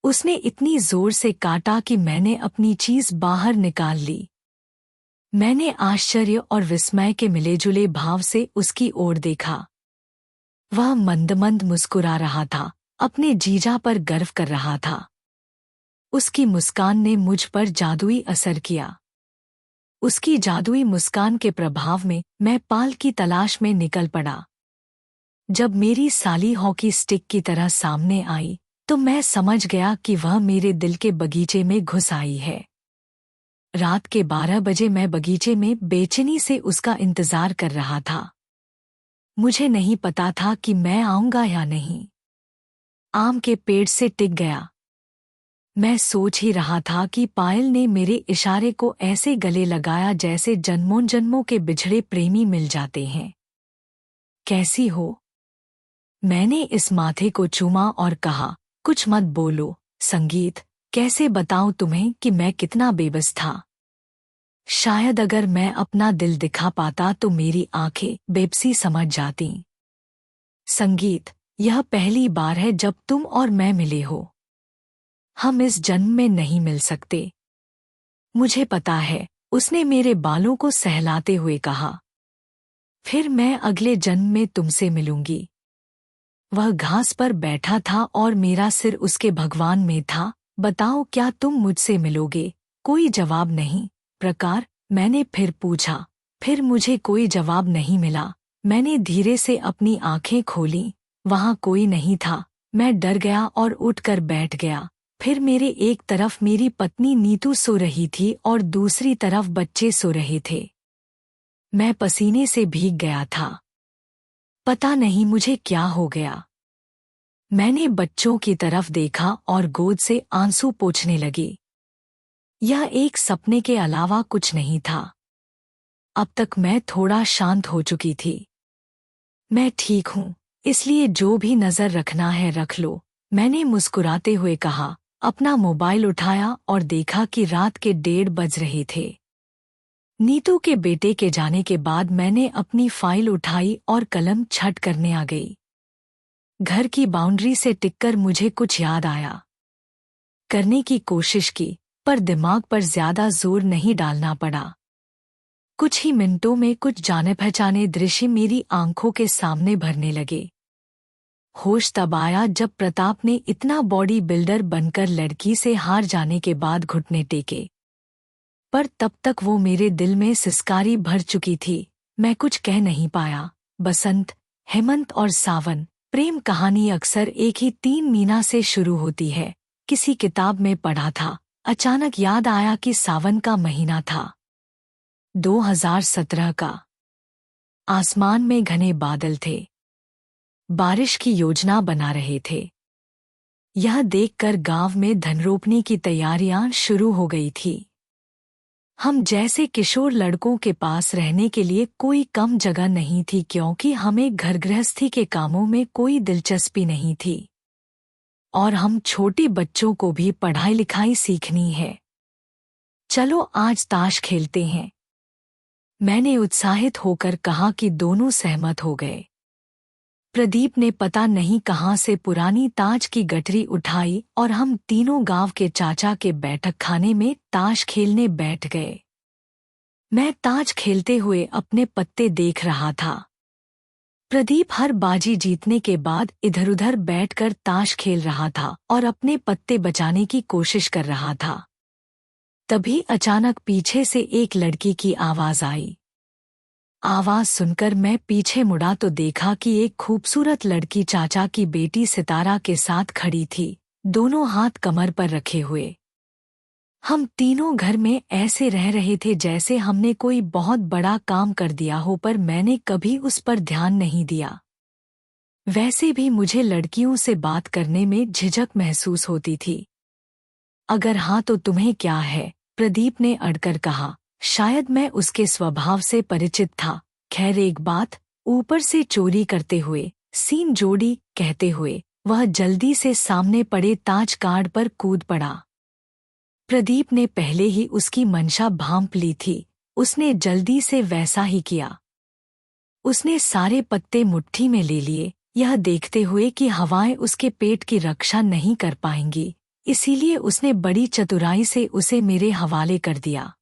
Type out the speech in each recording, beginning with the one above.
उसने इतनी जोर से काटा कि मैंने अपनी चीज बाहर निकाल ली। मैंने आश्चर्य और विस्मय के मिलेजुले भाव से उसकी ओर देखा। वह मंद-मंद मुस्कुरा रहा था, अपने जीजा पर गर्व कर रहा था। उसकी मुस्कान ने मुझ पर जादुई असर किया। उसकी जादुई मुस्कान के प्रभाव में मैं पाल की तलाश में निकल पड़ा। जब मेरी साली हॉकी स्टिक की तरह सामने आई, तो मैं समझ गया कि वह मेरे दिल के बगीचे में घुस आई है। रात के 12 बजे मैं बगीचे में बेचैनी से उसका इंतजार कर रहा था। मुझे नहीं पता था कि मैं आऊंगा या नहीं। आम के पेड़ से टिक गया। मैं सोच ही रहा था कि पायल ने मेरे इशारे को ऐसे गले लगाया जैसे जन्मों जन्मों के बिछड़े प्रेमी मिल जाते हैं। कैसी हो? मैंने इस माथे को चूमा और कहा, कुछ मत बोलो संगीत, कैसे बताऊं तुम्हें कि मैं कितना बेबस था। शायद अगर मैं अपना दिल दिखा पाता तो मेरी आंखें बेबसी समझ जातीं। संगीत, यह पहली बार है जब तुम और मैं मिले हो। हम इस जन्म में नहीं मिल सकते। मुझे पता है, उसने मेरे बालों को सहलाते हुए कहा। फिर मैं अगले जन्म में तुमसे मिलूंगी। वह घास पर बैठा था और मेरा सिर उसके भगवान में था। बताओ, क्या तुम मुझसे मिलोगे? कोई जवाब नहीं। प्रकार, मैंने फिर पूछा। फिर मुझे कोई जवाब नहीं मिला। मैंने धीरे से अपनी आंखें खोलीं। वहां कोई नहीं था। मैं डर गया और उठकर बैठ गया। फिर मेरे एक तरफ मेरी पत्नी नीतू सो रही थी और दूसरी तरफ बच्चे सो रहे थे। मैं पसीने से भीग गया था। पता नहीं मुझे क्या हो गया। मैंने बच्चों की तरफ देखा और गोद से आंसू पोंछने लगी। यह एक सपने के अलावा कुछ नहीं था। अब तक मैं थोड़ा शांत हो चुकी थी। मैं ठीक हूँ, इसलिए जो भी नजर रखना है रख लो, मैंने मुस्कुराते हुए कहा। अपना मोबाइल उठाया और देखा कि रात के 1:30 बज रहे थे। नीतू के बेटे के जाने के बाद मैंने अपनी फाइल उठाई और कलम छट करने आ गई। घर की बाउंड्री से टिककर मुझे कुछ याद आया। करने की कोशिश की, पर दिमाग पर ज्यादा जोर नहीं डालना पड़ा। कुछ ही मिनटों में कुछ जाने पहचाने दृश्य मेरी आंखों के सामने भरने लगे। होश तब आया जब प्रताप ने इतना बॉडी बिल्डर बनकर लड़की से हार जाने के बाद घुटने टेके। पर तब तक वो मेरे दिल में सिसकारी भर चुकी थी। मैं कुछ कह नहीं पाया। बसंत, हेमंत और सावन, प्रेम कहानी अक्सर एक ही 3 मीना से शुरू होती है। किसी किताब में पढ़ा था। अचानक याद आया कि सावन का महीना था। 2017 का। आसमान में घने बादल थे। बारिश की योजना बना रहे थे। यह देखकर गांव में धनरोपनी की तैयारियां शुरू हो गई थी। हम जैसे किशोर लड़कों के पास रहने के लिए कोई कम जगह नहीं थी, क्योंकि हमें घर गृहस्थी के कामों में कोई दिलचस्पी नहीं थी और हम छोटे बच्चों को भी पढ़ाई लिखाई सीखनी है। चलो आज ताश खेलते हैं, मैंने उत्साहित होकर कहा कि दोनों सहमत हो गए। प्रदीप ने पता नहीं कहां से पुरानी ताश की गठरी उठाई और हम तीनों गांव के चाचा के बैठक खाने में ताश खेलने बैठ गए। मैं ताश खेलते हुए अपने पत्ते देख रहा था। प्रदीप हर बाजी जीतने के बाद इधर-उधर बैठकर ताश खेल रहा था और अपने पत्ते बचाने की कोशिश कर रहा था। तभी अचानक पीछे से एक लड़की की आवाज आई। आवाज सुनकर मैं पीछे मुड़ा तो देखा कि एक खूबसूरत लड़की चाचा की बेटी सितारा के साथ खड़ी थी, दोनों हाथ कमर पर रखे हुए। हम तीनों घर में ऐसे रह रहे थे जैसे हमने कोई बहुत बड़ा काम कर दिया हो, पर मैंने कभी उस पर ध्यान नहीं दिया। वैसे भी मुझे लड़कियों से बात करने में झिझक महसूस होती थी। अगर हाँ तो तुम्हें क्या है? प्रदीप ने अड़कर कहा। शायद मैं उसके स्वभाव से परिचित था। खैर एक बात, ऊपर से चोरी करते हुए सीन जोड़ी कहते हुए वह जल्दी से सामने पड़े ताज कार्ड पर कूद पड़ा। प्रदीप ने पहले ही उसकी मंशा भांप ली थी। उसने जल्दी से वैसा ही किया। उसने सारे पत्ते मुट्ठी में ले लिए, यह देखते हुए कि हवाएं उसके पेट की रक्षा नहीं कर पाएंगी। इसीलिए उसने बड़ी चतुराई से उसे मेरे हवाले कर दिया।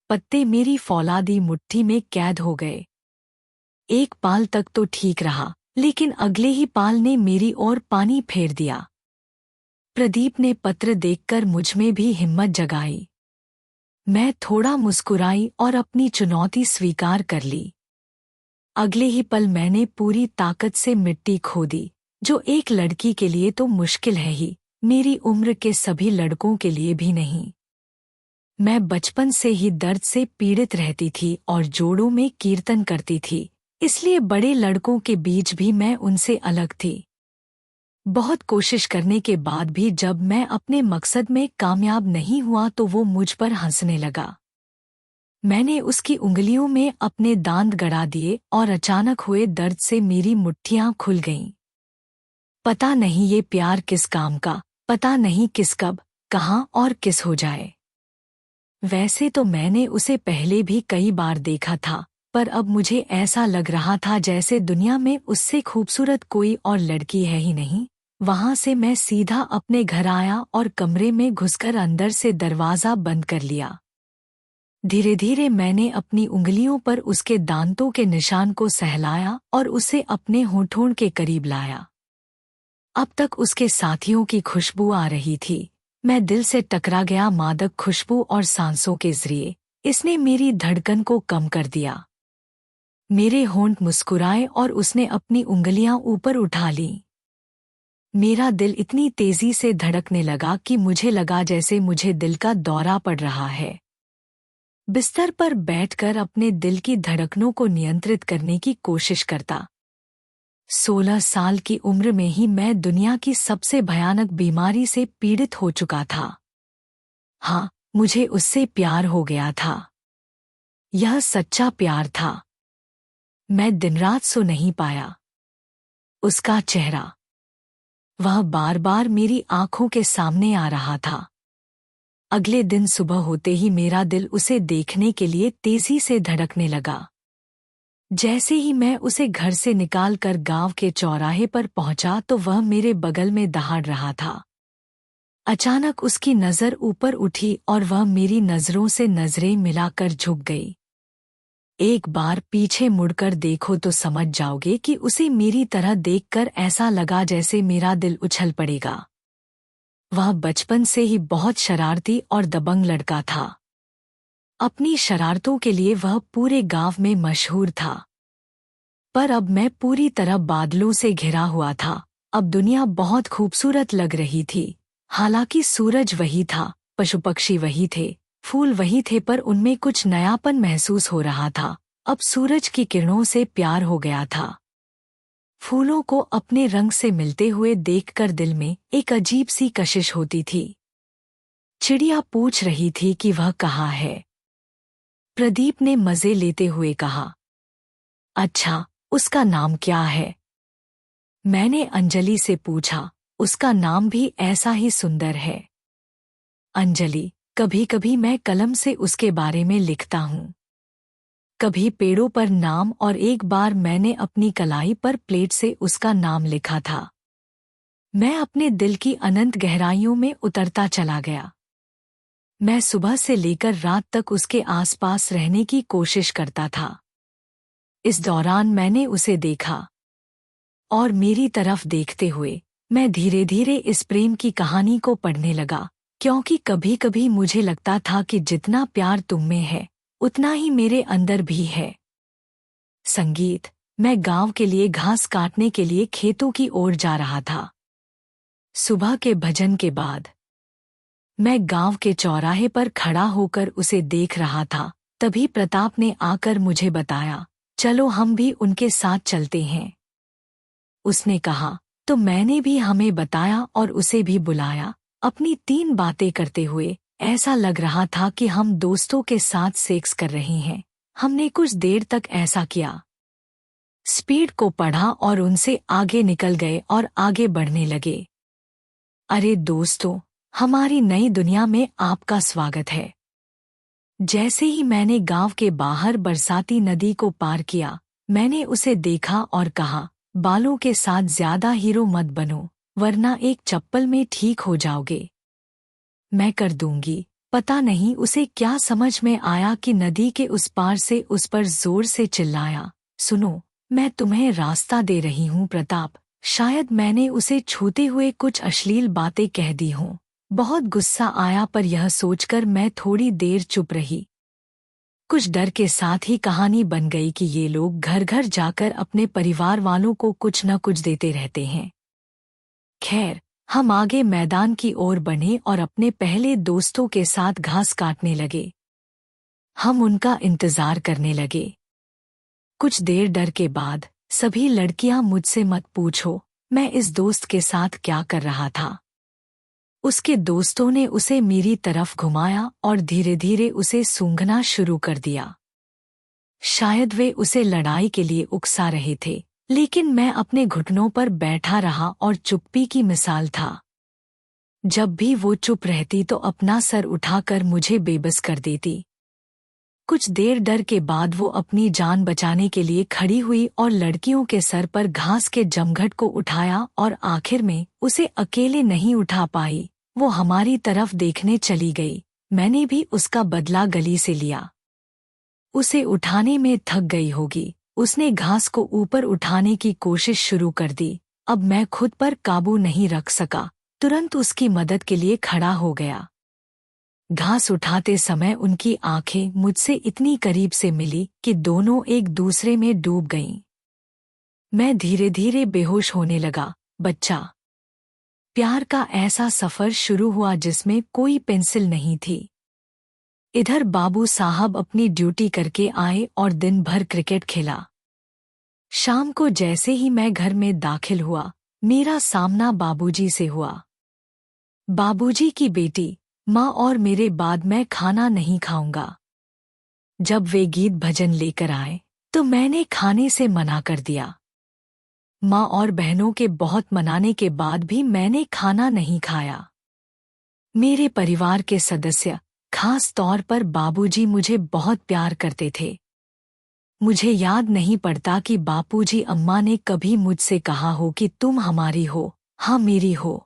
पत्ते मेरी फौलादी मुट्ठी में कैद हो गए। एक पाल तक तो ठीक रहा, लेकिन अगले ही पाल ने मेरी ओर पानी फेर दिया। प्रदीप ने पत्र देखकर मुझमें भी हिम्मत जगाई। मैं थोड़ा मुस्कुराई और अपनी चुनौती स्वीकार कर ली। अगले ही पल मैंने पूरी ताकत से मिट्टी खोदी, जो एक लड़की के लिए तो मुश्किल है ही, मेरी उम्र के सभी लड़कों के लिए भी नहीं। मैं बचपन से ही दर्द से पीड़ित रहती थी और जोड़ों में कीर्तन करती थी, इसलिए बड़े लड़कों के बीच भी मैं उनसे अलग थी। बहुत कोशिश करने के बाद भी जब मैं अपने मकसद में कामयाब नहीं हुआ तो वो मुझ पर हंसने लगा। मैंने उसकी उंगलियों में अपने दांत गड़ा दिए और अचानक हुए दर्द से मेरी मुट्ठियां खुल गईं। पता नहीं ये प्यार किस काम का, पता नहीं किस कब, कहाँ और किस हो जाए। वैसे तो मैंने उसे पहले भी कई बार देखा था, पर अब मुझे ऐसा लग रहा था जैसे दुनिया में उससे खूबसूरत कोई और लड़की है ही नहीं। वहां से मैं सीधा अपने घर आया और कमरे में घुसकर अंदर से दरवाज़ा बंद कर लिया। धीरे धीरे मैंने अपनी उंगलियों पर उसके दांतों के निशान को सहलाया और उसे अपने होठों के करीब लाया। अब तक उसके साथियों की खुशबू आ रही थी। मैं दिल से टकरा गया मादक खुशबू और सांसों के जरिए इसने मेरी धड़कन को कम कर दिया। मेरे होंठ मुस्कुराए और उसने अपनी उंगलियां ऊपर उठा लीं। मेरा दिल इतनी तेजी से धड़कने लगा कि मुझे लगा जैसे मुझे दिल का दौरा पड़ रहा है। बिस्तर पर बैठकर अपने दिल की धड़कनों को नियंत्रित करने की कोशिश करता। 16 साल की उम्र में ही मैं दुनिया की सबसे भयानक बीमारी से पीड़ित हो चुका था। हाँ, मुझे उससे प्यार हो गया था। यह सच्चा प्यार था। मैं दिन रात सो नहीं पाया। उसका चेहरा, वह बार बार मेरी आंखों के सामने आ रहा था। अगले दिन सुबह होते ही मेरा दिल उसे देखने के लिए तेजी से धड़कने लगा। जैसे ही मैं उसे घर से निकालकर गांव के चौराहे पर पहुंचा तो वह मेरे बगल में दहाड़ रहा था। अचानक उसकी नज़र ऊपर उठी और वह मेरी नज़रों से नज़रें मिलाकर झुक गई। एक बार पीछे मुड़कर देखो तो समझ जाओगे कि उसे मेरी तरह देखकर ऐसा लगा जैसे मेरा दिल उछल पड़ेगा। वह बचपन से ही बहुत शरारती और दबंग लड़का था। अपनी शरारतों के लिए वह पूरे गांव में मशहूर था। पर अब मैं पूरी तरह बादलों से घिरा हुआ था। अब दुनिया बहुत खूबसूरत लग रही थी। हालांकि सूरज वही था, पशु पक्षी वही थे, फूल वही थे, पर उनमें कुछ नयापन महसूस हो रहा था। अब सूरज की किरणों से प्यार हो गया था। फूलों को अपने रंग से मिलते हुए देखकर दिल में एक अजीब सी कशिश होती थी। चिड़िया पूछ रही थी कि वह कहाँ है। प्रदीप ने मजे लेते हुए कहा, अच्छा, उसका नाम क्या है? मैंने अंजलि से पूछा। उसका नाम भी ऐसा ही सुंदर है। अंजलि, कभी कभी मैं कलम से उसके बारे में लिखता हूँ। कभी पेड़ों पर नाम, और एक बार मैंने अपनी कलाई पर प्लेट से उसका नाम लिखा था। मैं अपने दिल की अनंत गहराइयों में उतरता चला गया। मैं सुबह से लेकर रात तक उसके आसपास रहने की कोशिश करता था। इस दौरान मैंने उसे देखा और मेरी तरफ देखते हुए मैं धीरे धीरे इस प्रेम की कहानी को पढ़ने लगा, क्योंकि कभी कभी मुझे लगता था कि जितना प्यार तुम में है उतना ही मेरे अंदर भी है। संगीत। मैं गांव के लिए घास काटने के लिए खेतों की ओर जा रहा था। सुबह के भजन के बाद मैं गांव के चौराहे पर खड़ा होकर उसे देख रहा था। तभी प्रताप ने आकर मुझे बताया, चलो हम भी उनके साथ चलते हैं। उसने कहा तो मैंने भी हमें बताया और उसे भी बुलाया। अपनी 3 बातें करते हुए ऐसा लग रहा था कि हम दोस्तों के साथ सेक्स कर रहे हैं। हमने कुछ देर तक ऐसा किया, स्पीड को पढ़ा और उनसे आगे निकल गए और आगे बढ़ने लगे। अरे दोस्तों, हमारी नई दुनिया में आपका स्वागत है। जैसे ही मैंने गांव के बाहर बरसाती नदी को पार किया, मैंने उसे देखा और कहा, बालों के साथ ज्यादा हीरो मत बनो, वरना एक चप्पल में ठीक हो जाओगे। मैं कर दूंगी। पता नहीं उसे क्या समझ में आया कि नदी के उस पार से उस पर जोर से चिल्लाया, सुनो, मैं तुम्हें रास्ता दे रही हूँ प्रताप। शायद मैंने उसे छूते हुए कुछ अश्लील बातें कह दी हों। बहुत गुस्सा आया, पर यह सोचकर मैं थोड़ी देर चुप रही। कुछ डर के साथ ही कहानी बन गई कि ये लोग घर घर जाकर अपने परिवार वालों को कुछ न कुछ देते रहते हैं। खैर, हम आगे मैदान की ओर बढ़े और अपने पहले दोस्तों के साथ घास काटने लगे। हम उनका इंतजार करने लगे। कुछ देर डर के बाद सभी लड़कियां मुझसे मत पूछो मैं इस दोस्त के साथ क्या कर रहा था। उसके दोस्तों ने उसे मेरी तरफ घुमाया और धीरे धीरे उसे सूंघना शुरू कर दिया। शायद वे उसे लड़ाई के लिए उकसा रहे थे, लेकिन मैं अपने घुटनों पर बैठा रहा और चुप्पी की मिसाल था। जब भी वो चुप रहती तो अपना सर उठाकर मुझे बेबस कर देती। कुछ देर डर के बाद वो अपनी जान बचाने के लिए खड़ी हुई और लड़कियों के सर पर घास के जमघट को उठाया और आखिर में उसे अकेले नहीं उठा पाई। वो हमारी तरफ देखने चली गई। मैंने भी उसका बदला गली से लिया। उसे उठाने में थक गई होगी। उसने घास को ऊपर उठाने की कोशिश शुरू कर दी। अब मैं खुद पर काबू नहीं रख सका, तुरंत उसकी मदद के लिए खड़ा हो गया। घास उठाते समय उनकी आंखें मुझसे इतनी करीब से मिली कि दोनों एक दूसरे में डूब गईं। मैं धीरे धीरे बेहोश होने लगा। बच्चा प्यार का ऐसा सफर शुरू हुआ जिसमें कोई पेंसिल नहीं थी। इधर बाबू साहब अपनी ड्यूटी करके आए और दिन भर क्रिकेट खेला। शाम को जैसे ही मैं घर में दाखिल हुआ, मेरा सामना बाबूजी से हुआ। बाबूजी की बेटी, माँ और मेरे बाद मैं खाना नहीं खाऊंगा। जब वे गीत भजन लेकर आए तो मैंने खाने से मना कर दिया। माँ और बहनों के बहुत मनाने के बाद भी मैंने खाना नहीं खाया। मेरे परिवार के सदस्य, खास तौर पर बाबूजी, मुझे बहुत प्यार करते थे। मुझे याद नहीं पड़ता कि बापूजी अम्मा ने कभी मुझसे कहा हो कि तुम हमारी हो, हाँ मेरी हो।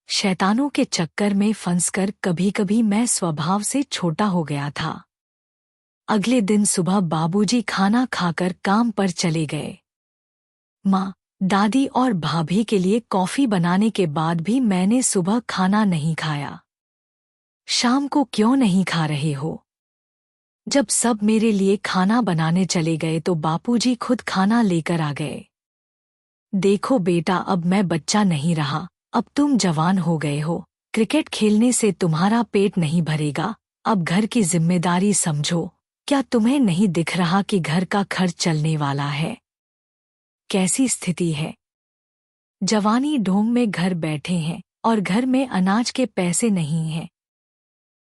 शैतानों के चक्कर में फंसकर कभी कभी मैं स्वभाव से छोटा हो गया था। अगले दिन सुबह बाबूजी खाना खाकर काम पर चले गए। माँ, दादी और भाभी के लिए कॉफी बनाने के बाद भी मैंने सुबह खाना नहीं खाया। शाम को क्यों नहीं खा रहे हो? जब सब मेरे लिए खाना बनाने चले गए तो बापूजी खुद खाना लेकर आ गए। देखो बेटा, अब मैं बच्चा नहीं रहा, अब तुम जवान हो गए हो। क्रिकेट खेलने से तुम्हारा पेट नहीं भरेगा, अब घर की जिम्मेदारी समझो। क्या तुम्हें नहीं दिख रहा कि घर का खर्च चलने वाला है? कैसी स्थिति है? जवानी ढोंग में घर बैठे हैं और घर में अनाज के पैसे नहीं हैं।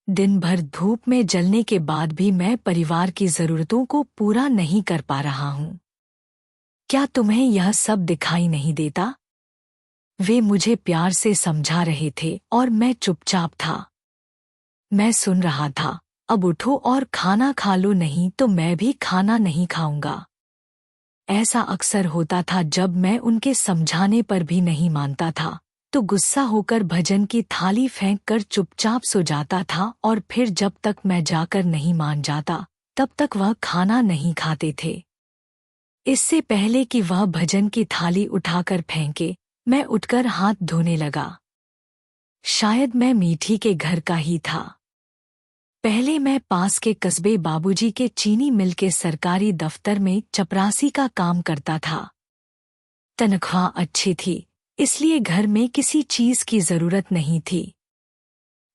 दिन भर धूप में जलने के बाद भी मैं परिवार की जरूरतों को पूरा नहीं कर पा रहा हूँ। क्या तुम्हें यह सब दिखाई नहीं देता? वे मुझे प्यार से समझा रहे थे और मैं चुपचाप था। मैं सुन रहा था। अब उठो और खाना खा लो, नहीं तो मैं भी खाना नहीं खाऊंगा। ऐसा अक्सर होता था जब मैं उनके समझाने पर भी नहीं मानता था तो गुस्सा होकर भजन की थाली फेंक कर चुपचाप सो जाता था, और फिर जब तक मैं जाकर नहीं मान जाता तब तक वह खाना नहीं खाते थे। इससे पहले कि वह भजन की थाली उठाकर फेंके, मैं उठकर हाथ धोने लगा। शायद मैं मीठी के घर का ही था। पहले मैं पास के कस्बे बाबूजी के चीनी मिल के सरकारी दफ्तर में चपरासी का काम करता था। तनख्वाह अच्छी थी, इसलिए घर में किसी चीज की जरूरत नहीं थी।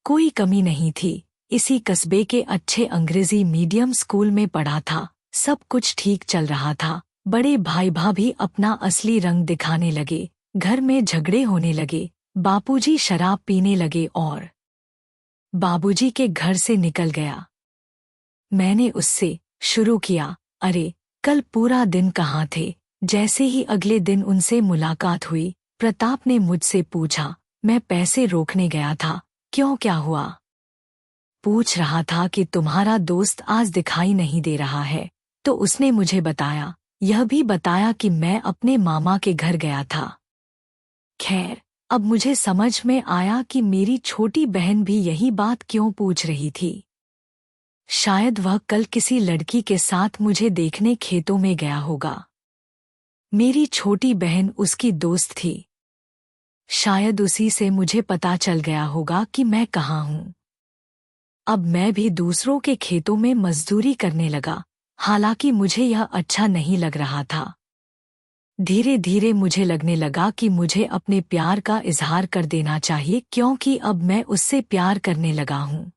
कोई कमी नहीं थी। इसी कस्बे के अच्छे अंग्रेजी मीडियम स्कूल में पढ़ा था। सब कुछ ठीक चल रहा था। बड़े भाई भाभी अपना असली रंग दिखाने लगे, घर में झगड़े होने लगे, बापूजी शराब पीने लगे और बाबूजी के घर से निकल गया। मैंने उससे शुरू किया, अरे कल पूरा दिन कहाँ थे? जैसे ही अगले दिन उनसे मुलाकात हुई, प्रताप ने मुझसे पूछा, मैं पैसे रोकने गया था। क्यों, क्या हुआ? पूछ रहा था कि तुम्हारा दोस्त आज दिखाई नहीं दे रहा है। तो उसने मुझे बताया, यह भी बताया कि मैं अपने मामा के घर गया था। खैर, अब मुझे समझ में आया कि मेरी छोटी बहन भी यही बात क्यों पूछ रही थी। शायद वह कल किसी लड़की के साथ मुझे देखने खेतों में गया होगा। मेरी छोटी बहन उसकी दोस्त थी। शायद उसी से मुझे पता चल गया होगा कि मैं कहाँ हूँ। अब मैं भी दूसरों के खेतों में मजदूरी करने लगा, हालांकि मुझे यह अच्छा नहीं लग रहा था। धीरे धीरे मुझे लगने लगा कि मुझे अपने प्यार का इजहार कर देना चाहिए, क्योंकि अब मैं उससे प्यार करने लगा हूँ।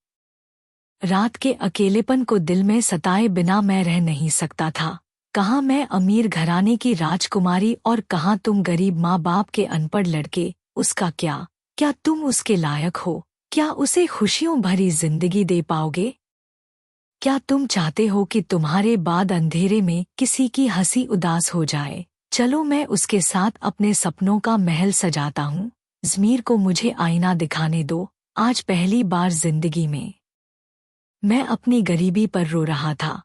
रात के अकेलेपन को दिल में सताए बिना मैं रह नहीं सकता था। कहाँ मैं अमीर घराने की राजकुमारी और कहाँ तुम गरीब माँ बाप के अनपढ़ लड़के। उसका क्या तुम उसके लायक हो? क्या उसे खुशियों भरी जिंदगी दे पाओगे? क्या तुम चाहते हो कि तुम्हारे बाद अंधेरे में किसी की हंसी उदास हो जाए? चलो मैं उसके साथ अपने सपनों का महल सजाता हूँ। ज़मीर को मुझे आईना दिखाने दो। आज पहली बार जिंदगी में मैं अपनी गरीबी पर रो रहा था।